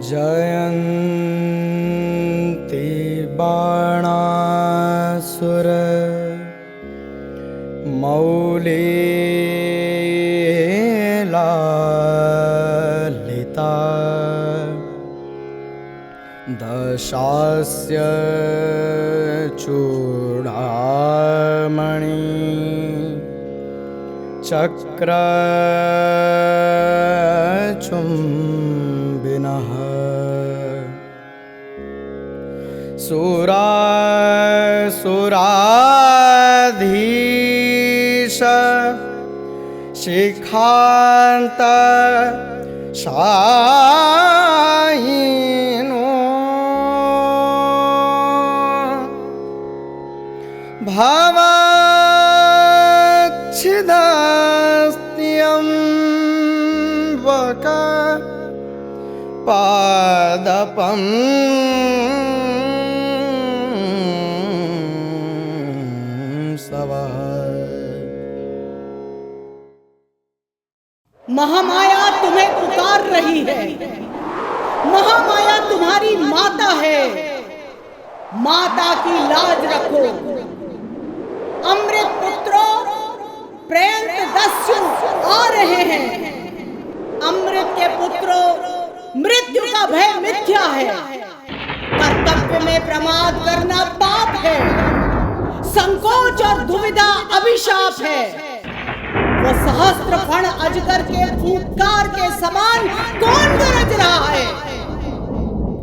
जयन्ति बाणासुर मौलिलालिता दशास्य चूडामणि चक्रचुम्बिनः सुरासुराधीश शिखान्त शायिनो भवच्छिदस्त्यम्बक पादपं सवः। महामाया तुम्हें पुकार रही है। महामाया तुम्हारी माता है। माता की लाज रखो। अमृत पुत्रों, प्रेंत दस्यु आ रहे हैं। अमृत के पुत्रों, मृत्यु का भय मिथ्या है। कर्तव्य में प्रमाद करना पाप है। संकोच और दुविधा अभिशाप है। वो सहस्त्र फण अजगर के फूंकार के समान कौन गरज रहा है?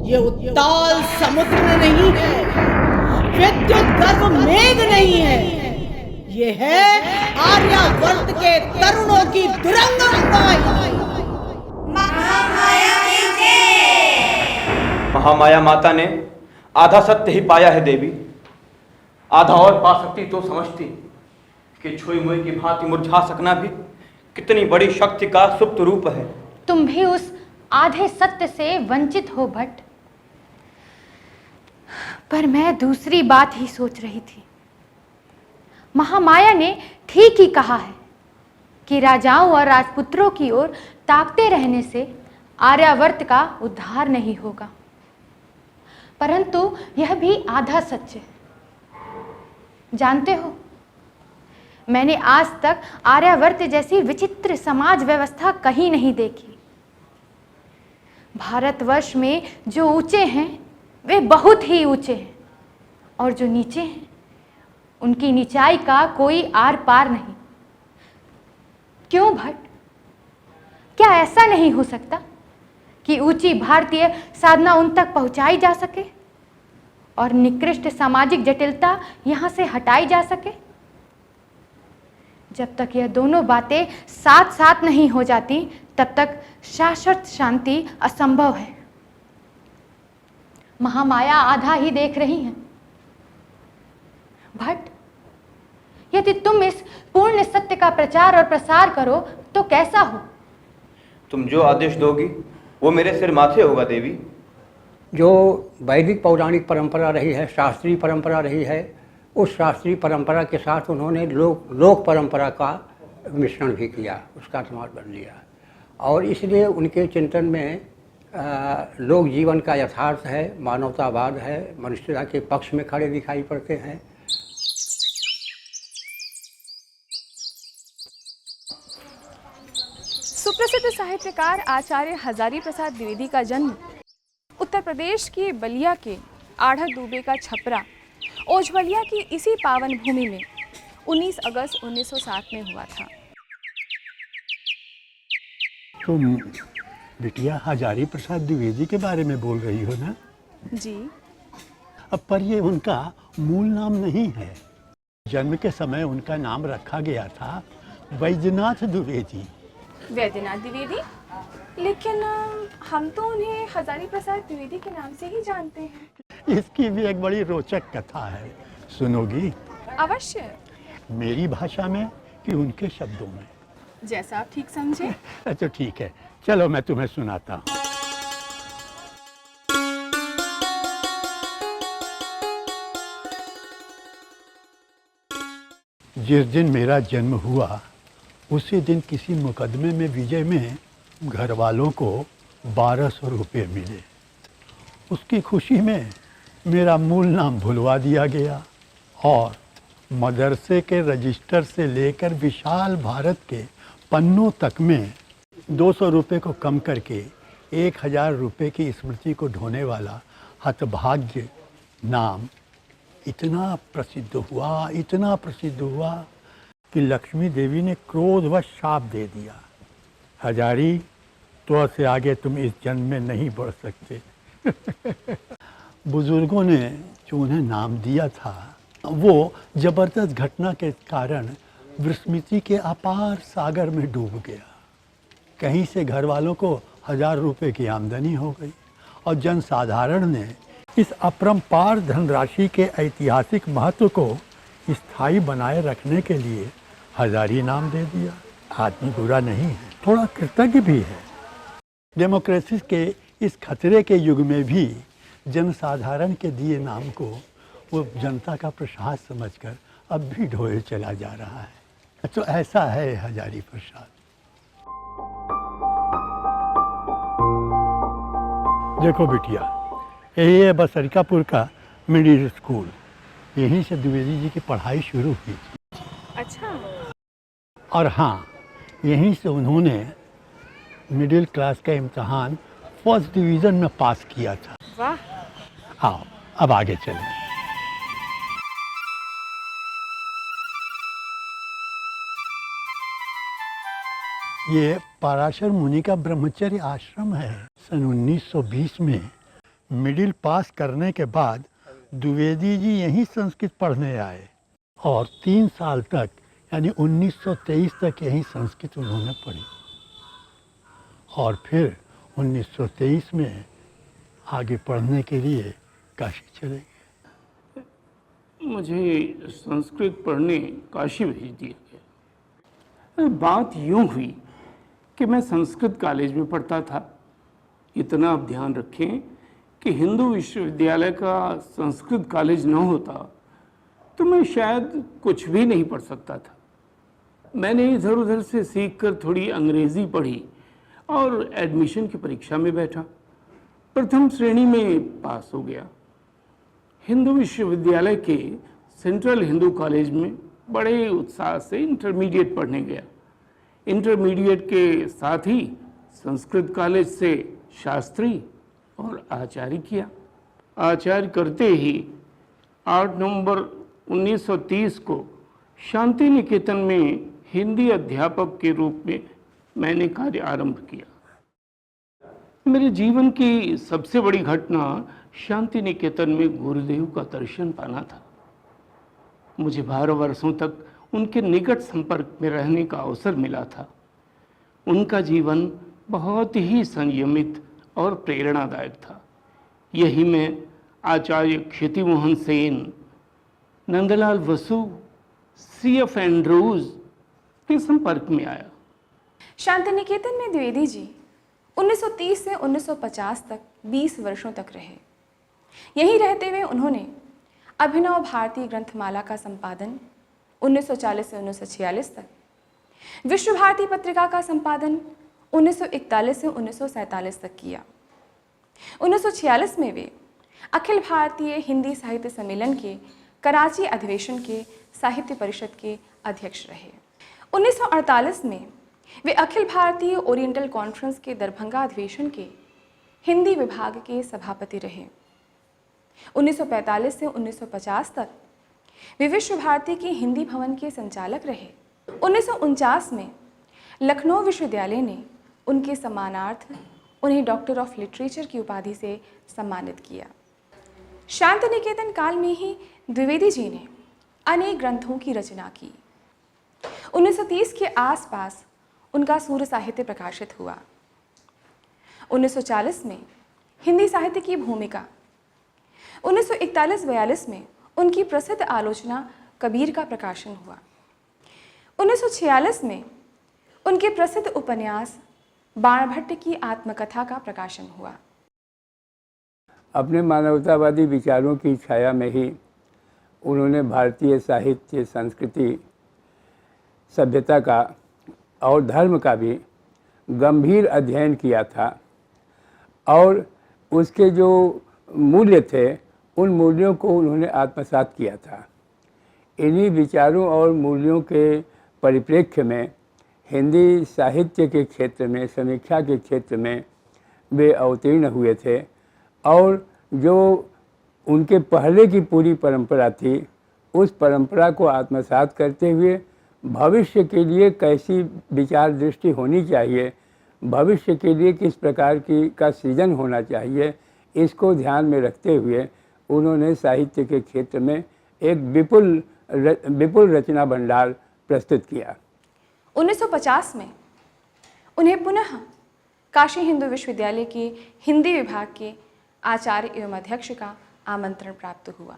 ये उत्ताल समुद्र नहीं है, विद्युत गर्भ मेघ नहीं है। ये है आर्यावर्त के तरुणों की दुरंगमताई। महामाया माता ने आधा सत्य ही पाया है देवी। आधा और पा सकती तो समझती कि छुई मुई की भांति मुरझा सकना भी कितनी बड़ी शक्ति का सुप्त रूप है। तुम भी उस आधे सत्य से वंचित हो भट्ट। पर मैं दूसरी बात ही सोच रही थी। महामाया ने ठीक ही कहा है कि राजाओं और राजपुत्रों की ओर ताकते रहने से आर्यावर्त का उद्धार नहीं होगा। परंतु यह भी आधा सच है। जानते हो, मैंने आज तक आर्यावर्त जैसी विचित्र समाज व्यवस्था कहीं नहीं देखी। भारतवर्ष में जो ऊंचे हैं वे बहुत ही ऊंचे हैं, और जो नीचे हैं उनकी नीचाई का कोई आर पार नहीं। क्यों भट्ट? क्या ऐसा नहीं हो सकता कि ऊंची भारतीय साधना उन तक पहुंचाई जा सके और निकृष्ट सामाजिक जटिलता यहां से हटाई जा सके? जब तक यह दोनों बातें साथ साथ नहीं हो जाती तब तक शाश्वत शांति असंभव है। महामाया आधा ही देख रही हैं। भट्ट, यदि तुम इस पूर्ण सत्य का प्रचार और प्रसार करो तो कैसा हो? तुम जो आदेश दोगी वो मेरे सिर माथे होगा देवी। जो वैदिक पौराणिक परंपरा रही है, शास्त्रीय परंपरा रही है, उस शास्त्रीय परंपरा के साथ उन्होंने लोक परंपरा का मिश्रण भी किया, उसका समाज बन लिया। और इसलिए उनके चिंतन में लोक जीवन का यथार्थ है, मानवतावाद है, मनुष्यता के पक्ष में खड़े दिखाई पड़ते हैं। सुप्रसिद्ध साहित्यकार आचार्य हजारी प्रसाद द्विवेदी का जन्म उत्तर प्रदेश के बलिया के आढ़त दूबे का छपरा ओझवलिया की इसी पावन भूमि में 19 अगस्त 1907 में हुआ था। तुम बिटिया हजारी प्रसाद द्विवेदी के बारे में बोल रही हो ना? जी। अब पर ये उनका मूल नाम नहीं है। जन्म के समय उनका नाम रखा गया था वैद्यनाथ द्विवेदी। वैद्यनाथ द्विवेदी? लेकिन हम तो उन्हें हजारी प्रसाद द्विवेदी के नाम से ही जानते हैं। इसकी भी एक बड़ी रोचक कथा है, सुनोगी? अवश्य। मेरी भाषा में कि उनके शब्दों में? जैसा आप ठीक समझे। अच्छा ठीक है, चलो मैं तुम्हें सुनाता हूँ। जिस दिन मेरा जन्म हुआ उसी दिन किसी मुकदमे में विजय में घर वालों को 1200 रुपये मिले। उसकी खुशी में मेरा मूल नाम भुलवा दिया गया और मदरसे के रजिस्टर से लेकर विशाल भारत के पन्नों तक में 200 रुपये को कम करके 1000 रुपये की स्मृति को ढोने वाला हतभाग्य नाम इतना प्रसिद्ध हुआ कि लक्ष्मी देवी ने क्रोधवश शाप दे दिया, हजारी तो से आगे तुम इस जन्म में नहीं बढ़ सकते। बुजुर्गों ने जो उन्हें नाम दिया था वो जबरदस्त घटना के कारण विस्मृति के अपार सागर में डूब गया। कहीं से घर वालों को 1000 रुपये की आमदनी हो गई और जनसाधारण ने इस अपरंपार धनराशि के ऐतिहासिक महत्व को स्थायी बनाए रखने के लिए हजारी नाम दे दिया। आदमी बुरा नहीं है, थोड़ा कृतज्ञ भी है। डेमोक्रेसी के इस खतरे के युग में भी जनसाधारण के दिए नाम को वो जनता का प्रसाद समझकर अब भी ढोए चला जा रहा है। तो ऐसा है हजारी प्रसाद। देखो बिटिया, यही है बसरिकापुर का मिडिल स्कूल। यहीं से द्विवेदी जी की पढ़ाई शुरू हुई थी। अच्छा। और हाँ, यहीं से उन्होंने मिडिल क्लास का इम्तहान फर्स्ट डिवीज़न में पास किया था। वाह। आओ अब आगे चलें। ये पराशर मुनि का ब्रह्मचर्य आश्रम है। सन 1920 में मिडिल पास करने के बाद द्विवेदी जी यहीं संस्कृत पढ़ने आए और 3 साल तक यानी 1923 तक यहीं संस्कृत उन्होंने पढ़ी और फिर 1923 में आगे पढ़ने के लिए काशी चले गए। मुझे संस्कृत पढ़ने काशी भेज दिया गया। बात यूँ हुई कि मैं संस्कृत कॉलेज में पढ़ता था। इतना आप ध्यान रखें कि हिंदू विश्वविद्यालय का संस्कृत कॉलेज न होता तो मैं शायद कुछ भी नहीं पढ़ सकता था। मैंने इधर उधर से सीखकर थोड़ी अंग्रेज़ी पढ़ी और एडमिशन की परीक्षा में बैठा। प्रथम श्रेणी में पास हो गया। हिंदू विश्वविद्यालय के सेंट्रल हिंदू कॉलेज में बड़े उत्साह से इंटरमीडिएट पढ़ने गया। इंटरमीडिएट के साथ ही संस्कृत कॉलेज से शास्त्री और आचार्य किया। आचार्य करते ही 8 नवंबर 1930 को शांति निकेतन में हिंदी अध्यापक के रूप में मैंने कार्य आरंभ किया। मेरे जीवन की सबसे बड़ी घटना शांति निकेतन में गुरुदेव का दर्शन पाना था। मुझे 12 वर्षों तक उनके निकट संपर्क में रहने का अवसर मिला था। उनका जीवन बहुत ही संयमित और प्रेरणादायक था। यही मैं आचार्य क्षिति मोहन सेन, नंदलाल वसु, C.F. एंड्रूज के संपर्क में आया। शांति निकेतन में द्विवेदी जी 1930 से 1950 तक 20 वर्षों तक रहे। यहीं रहते हुए उन्होंने अभिनव भारतीय ग्रंथमाला का संपादन 1940 से 1946 तक, विश्व भारती पत्रिका का संपादन 1941 से 1947 तक किया। 1946 में वे अखिल भारतीय हिंदी साहित्य सम्मेलन के कराची अधिवेशन के साहित्य परिषद के अध्यक्ष रहे। 1948 में वे अखिल भारतीय ओरिएंटल कॉन्फ्रेंस के दरभंगा अधिवेशन के हिंदी विभाग के सभापति रहे। 1945 से 1950 तक वे विश्व भारती के हिंदी भवन के संचालक रहे। 1949 में लखनऊ विश्वविद्यालय ने उनके सम्मानार्थ उन्हें डॉक्टर ऑफ लिटरेचर की उपाधि से सम्मानित किया। शांति निकेतन काल में ही द्विवेदी जी ने अनेक ग्रंथों की रचना की। 1930 के आसपास उनका सूर्य साहित्य प्रकाशित हुआ। 1940 में हिंदी साहित्य की भूमिका, 1941-42 में उनकी प्रसिद्ध आलोचना कबीर का प्रकाशन हुआ। 1946 में उनके प्रसिद्ध उपन्यास बाणभट्ट की आत्मकथा का प्रकाशन हुआ। अपने मानवतावादी विचारों की छाया में ही उन्होंने भारतीय साहित्य, संस्कृति, सभ्यता का और धर्म का भी गंभीर अध्ययन किया था और उसके जो मूल्य थे उन मूल्यों को उन्होंने आत्मसात किया था। इन्हीं विचारों और मूल्यों के परिप्रेक्ष्य में हिंदी साहित्य के क्षेत्र में, समीक्षा के क्षेत्र में वे अवतीर्ण हुए थे और जो उनके पहले की पूरी परंपरा थी उस परंपरा को आत्मसात करते हुए भविष्य के लिए कैसी विचार दृष्टि होनी चाहिए, भविष्य के लिए किस प्रकार का सृजन होना चाहिए, इसको ध्यान में रखते हुए उन्होंने साहित्य के क्षेत्र में एक विपुल रचना भंडार प्रस्तुत किया। 1950 में उन्हें पुनः काशी हिंदू विश्वविद्यालय के हिंदी विभाग के आचार्य एवं अध्यक्ष का आमंत्रण प्राप्त हुआ।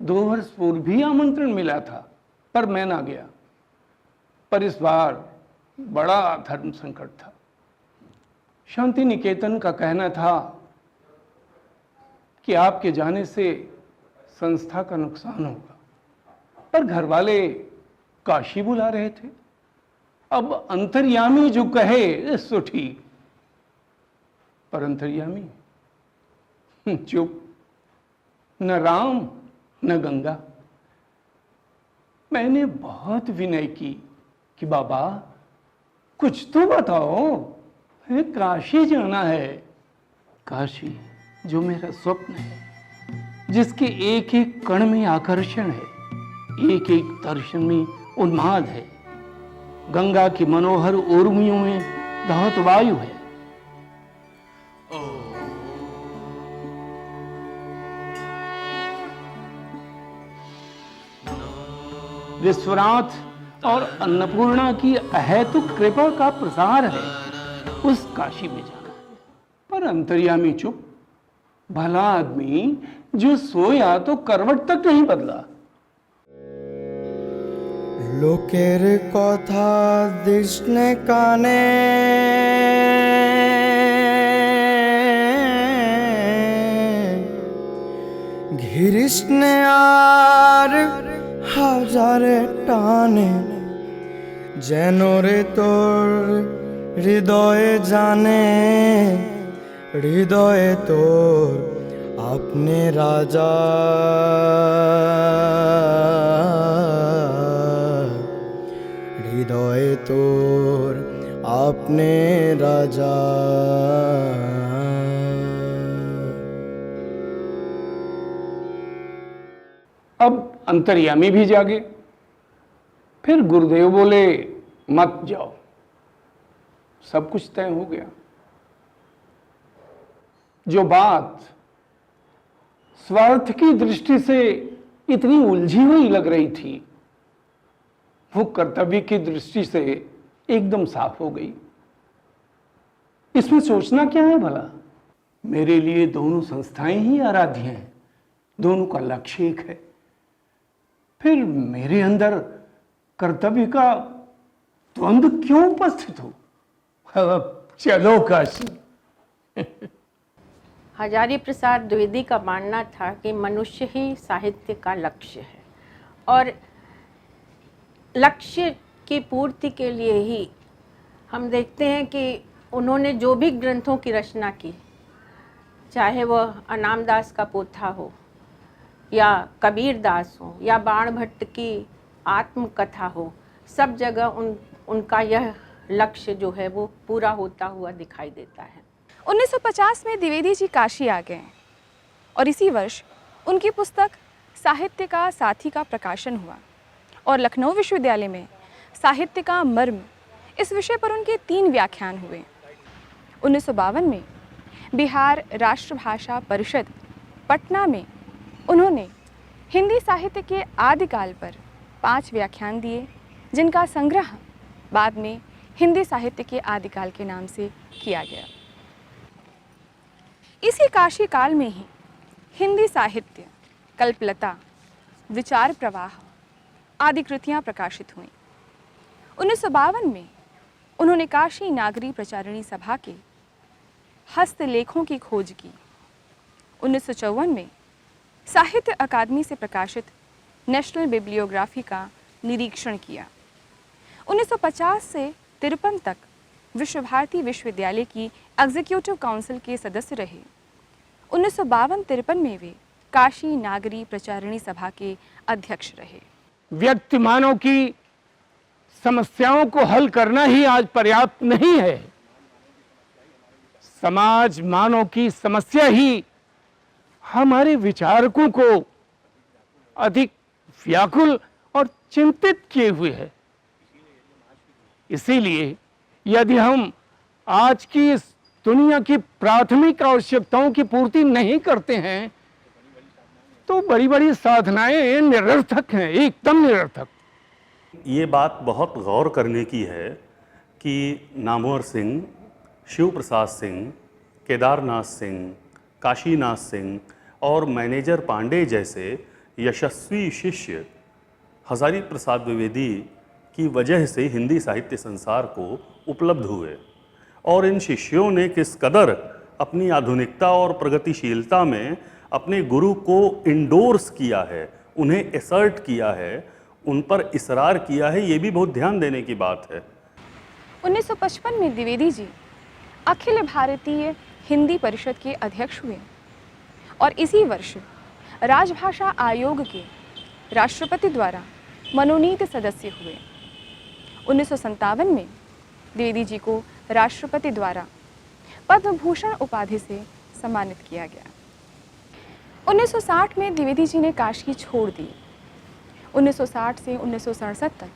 2 वर्ष पूर्व भी आमंत्रण मिला था पर मैं ना गया। पर इस बार बड़ा धर्म संकट था। शांति निकेतन का कहना था कि आपके जाने से संस्था का नुकसान होगा, पर घर वाले काशी बुला रहे थे। अब अंतर्यामी जो कहे सो ठीक, पर अंतर्यामी चुप, न राम न गंगा। मैंने बहुत विनय की कि बाबा कुछ तो बताओ, काशी जाना है। काशी जो मेरा स्वप्न है, जिसके एक एक कण में आकर्षण है, एक एक दर्शन में उन्माद है, गंगा की मनोहर उर्मियों में दहत वायु है। विश्वनाथ और अन्नपूर्णा की अहेतुक कृपा का प्रसार है, उस काशी में जाना है। पर अंतर्यामी चुप, भला आदमी जो सोया तो करवट तक नहीं बदला। লোকের কথা দিসনে কানে, ঘিরিসনে আর হাজারে টানে, যেন রে তোর হৃদয়ে জানে, হৃদয়ে তোর আপনি রাজা, হৃদয়ে তোর আপনি রাজা। अब अंतर्यामी भी जागे। फिर गुरुदेव बोले मत जाओ, सब कुछ तय हो गया। जो बात स्वार्थ की दृष्टि से इतनी उलझी हुई लग रही थी, वो कर्तव्य की दृष्टि से एकदम साफ हो गई। इसमें सोचना क्या है भला? मेरे लिए दोनों संस्थाएं ही आराध्य हैं, दोनों का लक्ष्य एक है। फिर मेरे अंदर कर्तव्य का द्वंद्व क्यों उपस्थित हो? अब चलो काशी। हजारी प्रसाद द्विवेदी का मानना था कि मनुष्य ही साहित्य का लक्ष्य है और लक्ष्य की पूर्ति के लिए ही हम देखते हैं कि उन्होंने जो भी ग्रंथों की रचना की, चाहे वह अनामदास का पोथा हो या कबीर दास हो या बाण भट्ट की आत्मकथा हो, सब जगह उनका यह लक्ष्य जो है वो पूरा होता हुआ दिखाई देता है। 1950 में द्विवेदी जी काशी आ गए और इसी वर्ष उनकी पुस्तक साहित्य का साथी का प्रकाशन हुआ और लखनऊ विश्वविद्यालय में साहित्य का मर्म इस विषय पर उनके 3 व्याख्यान हुए। 1952 में बिहार राष्ट्रभाषा परिषद पटना में उन्होंने हिंदी साहित्य के आदिकाल पर 5 व्याख्यान दिए, जिनका संग्रह बाद में हिंदी साहित्य के आदिकाल के नाम से किया गया। इसी काशी काल में ही हिंदी साहित्य, कल्पलता, विचार प्रवाह आदि कृतियाँ प्रकाशित हुईं। 1952 में उन्होंने काशी नागरी प्रचारिणी सभा के हस्तलेखों की खोज की। 1954 में साहित्य अकादमी से प्रकाशित नेशनल बिब्लियोग्राफी का निरीक्षण किया। 1950 से 53 तक विश्व भारती विश्वविद्यालय की एग्जीक्यूटिव काउंसिल के सदस्य रहे। 1952-53 में वे काशी नागरी प्रचारिणी सभा के अध्यक्ष रहे। व्यक्ति मानव की समस्याओं को हल करना ही आज पर्याप्त नहीं है। समाज मानव की समस्या ही हमारे विचारकों को अधिक व्याकुल और चिंतित किए हुए है। इसीलिए यदि हम आज की इस दुनिया की प्राथमिक आवश्यकताओं की पूर्ति नहीं करते हैं तो बड़ी बड़ी साधनाएं निरर्थक हैं, एकदम निरर्थक। ये बात बहुत गौर करने की है कि नामवर सिंह, शिव प्रसाद सिंह, केदारनाथ सिंह, काशीनाथ सिंह और मैनेजर पांडे जैसे यशस्वी शिष्य हजारी प्रसाद द्विवेदी की वजह से हिंदी साहित्य संसार को उपलब्ध हुए और इन शिष्यों ने किस कदर अपनी आधुनिकता और प्रगतिशीलता में अपने गुरु को इंडोर्स किया है, उन्हें एसर्ट किया है, उन पर इसरार किया है, ये भी बहुत ध्यान देने की बात है। 1955 में द्विवेदी जी अखिल भारतीय हिंदी परिषद के अध्यक्ष हुए और इसी वर्ष राजभाषा आयोग के राष्ट्रपति द्वारा मनोनीत सदस्य हुए। 1957 में द्विवेदी जी को राष्ट्रपति द्वारा पद्म भूषण उपाधि से सम्मानित किया गया। 1960 में द्विवेदी जी ने काशी छोड़ दी। 1960 से 1967 तक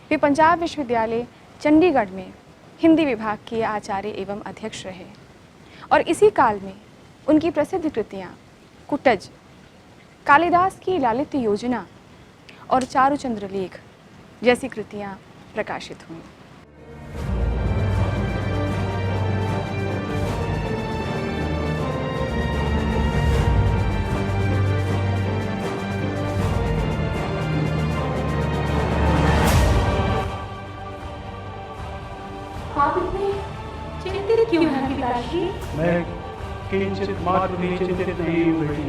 वे पंजाब विश्वविद्यालय चंडीगढ़ में हिंदी विभाग के आचार्य एवं अध्यक्ष रहे और इसी काल में उनकी प्रसिद्ध कृतियाँ कुटज, कालिदास की लालित्य योजना और चारुचंद्र लेख जैसी कृतियाँ प्रकाशित हुईं। आप इतने चिंतित क्यों हैं पिताश्री? मैं किंचित मात्र भी चिंतित नहीं हूँ बेटी।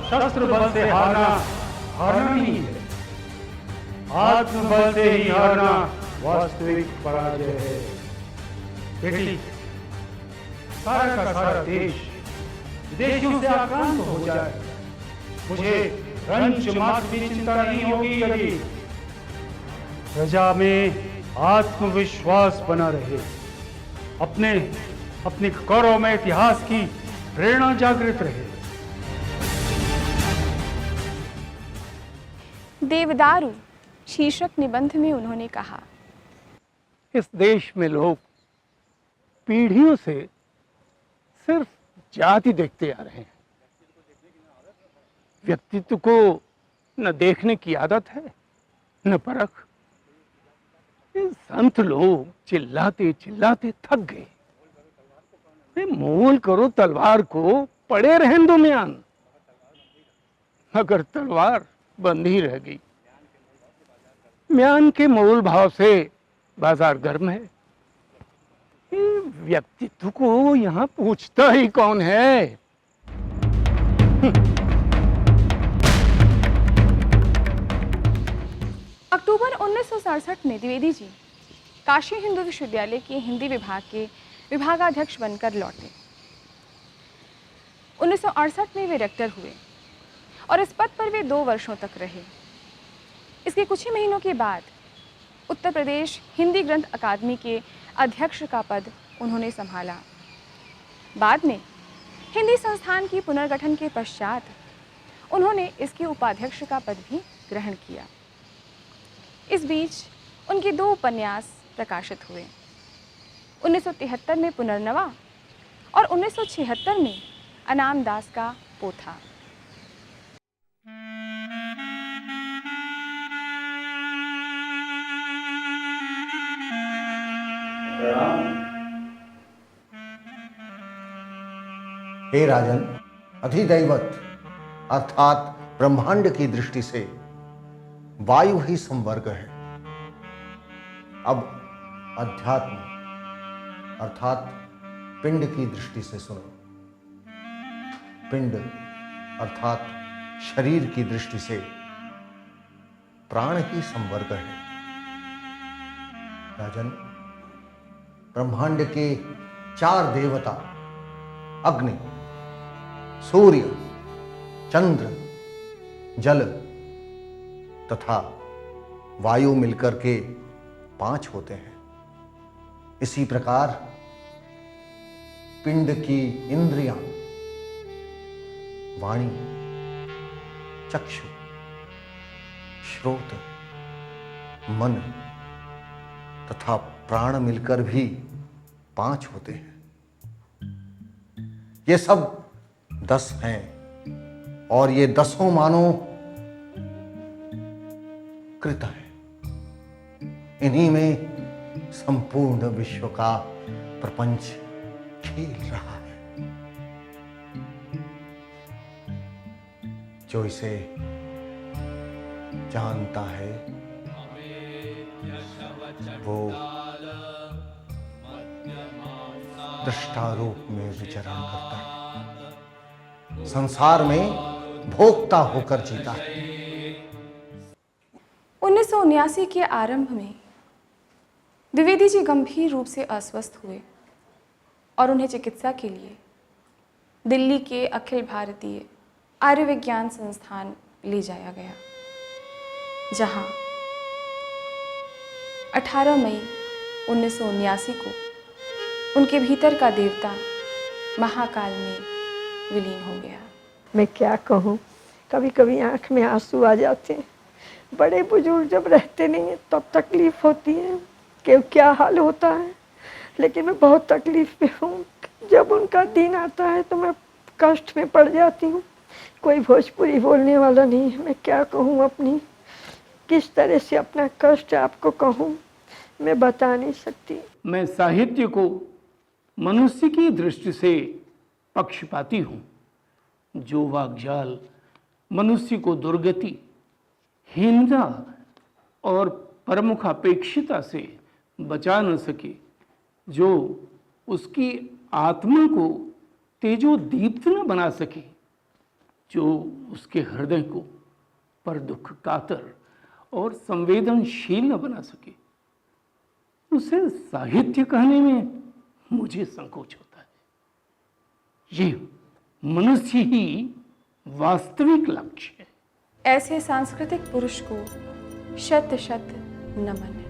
शस्त्र बल से हारना नहीं है, आत्मबल से ही हारना वास्तविक पराजय है। बेटी, सारा का सारा देश विदेशियों से आक्रांत हो जाए, मुझे रंच मात्र भी चिंता नहीं होगी यदि प्रजा में आत्मविश्वास बना रहे, अपने गौरवमय इतिहास की प्रेरणा जागृत रहे। देवदारू शीर्षक निबंध में उन्होंने कहा, इस देश में लोग पीढ़ियों से सिर्फ जाति देखते आ रहे हैं, व्यक्तित्व को न देखने की आदत है न परख। संत लोग चिल्लाते चिल्लाते थक गए। मोल करो तलवार को, पड़े रहने दो म्यान। अगर तलवार बंधी रह गई, म्यान के मोल भाव से बाजार गर्म है। व्यक्तित्व को यहाँ पूछता ही कौन है? अक्टूबर 1967 में द्विवेदी जी काशी हिंदू विश्वविद्यालय के हिंदी विभाग के विभागाध्यक्ष बनकर लौटे। 1968 में वे रेक्टर हुए और इस पद पर वे 2 वर्षों तक रहे। इसके कुछ ही महीनों के बाद उत्तर प्रदेश हिंदी ग्रंथ अकादमी के अध्यक्ष का पद उन्होंने संभाला। बाद में हिंदी संस्थान की पुनर्गठन के पश्चात उन्होंने इसके उपाध्यक्ष का पद भी ग्रहण किया। इस बीच उनके 2 उपन्यास प्रकाशित हुए। 1973 में पुनर्नवा और 1976 में अनाम दास का पोथा। हे राजन, अधिदैवत अर्थात ब्रह्मांड की दृष्टि से वायु ही संवर्ग है। अब अध्यात्म अर्थात पिंड की दृष्टि से सुनो। पिंड अर्थात शरीर की दृष्टि से प्राण ही संवर्ग है। राजन, ब्रह्मांड के 4 देवता अग्नि, सूर्य, चंद्र, जल तथा वायु मिलकर के 5 होते हैं। इसी प्रकार पिंड की इंद्रियां वाणी, चक्षु, श्रोत, मन तथा प्राण मिलकर भी 5 होते हैं। ये सब 10 हैं और ये 10 मानो कृत है। इन्हीं में संपूर्ण विश्व का प्रपंच खेल रहा है। जो इसे जानता है वो दृष्टारूप में विचरण करता है, संसार में भोक्ता होकर जीता है। 1979 के आरंभ में द्विवेदी जी गंभीर रूप से अस्वस्थ हुए और उन्हें चिकित्सा के लिए दिल्ली के अखिल भारतीय आयुर्विज्ञान संस्थान ले जाया गया, जहां 18 मई 1979 को उनके भीतर का देवता महाकाल में विलीन हो गया। मैं क्या कहूँ, कभी कभी आँख में आंसू आ जाते हैं। बड़े बुजुर्ग जब रहते नहीं हैं तब तकलीफ़ होती है कि क्या हाल होता है, लेकिन मैं बहुत तकलीफ़ में हूँ। जब उनका दिन आता है तो मैं कष्ट में पड़ जाती हूँ। कोई भोजपुरी बोलने वाला नहीं है, मैं क्या कहूँ, अपनी किस तरह से अपना कष्ट आपको कहूँ, मैं बता नहीं सकती। मैं साहित्य को मनुष्य की दृष्टि से पक्षपाती हूँ। जो वाग्जाल मनुष्य को दुर्गति, हीनता और परमुखापेक्षिता से बचा न सके, जो उसकी आत्मा को तेजोदीप्त न बना सके, जो उसके हृदय को पर दुख कातर और संवेदनशील न बना सके, उसे साहित्य कहने में मुझे संकोच होता है। ये मनुष्य ही वास्तविक लक्ष्य है। ऐसे सांस्कृतिक पुरुष को शत शत नमन।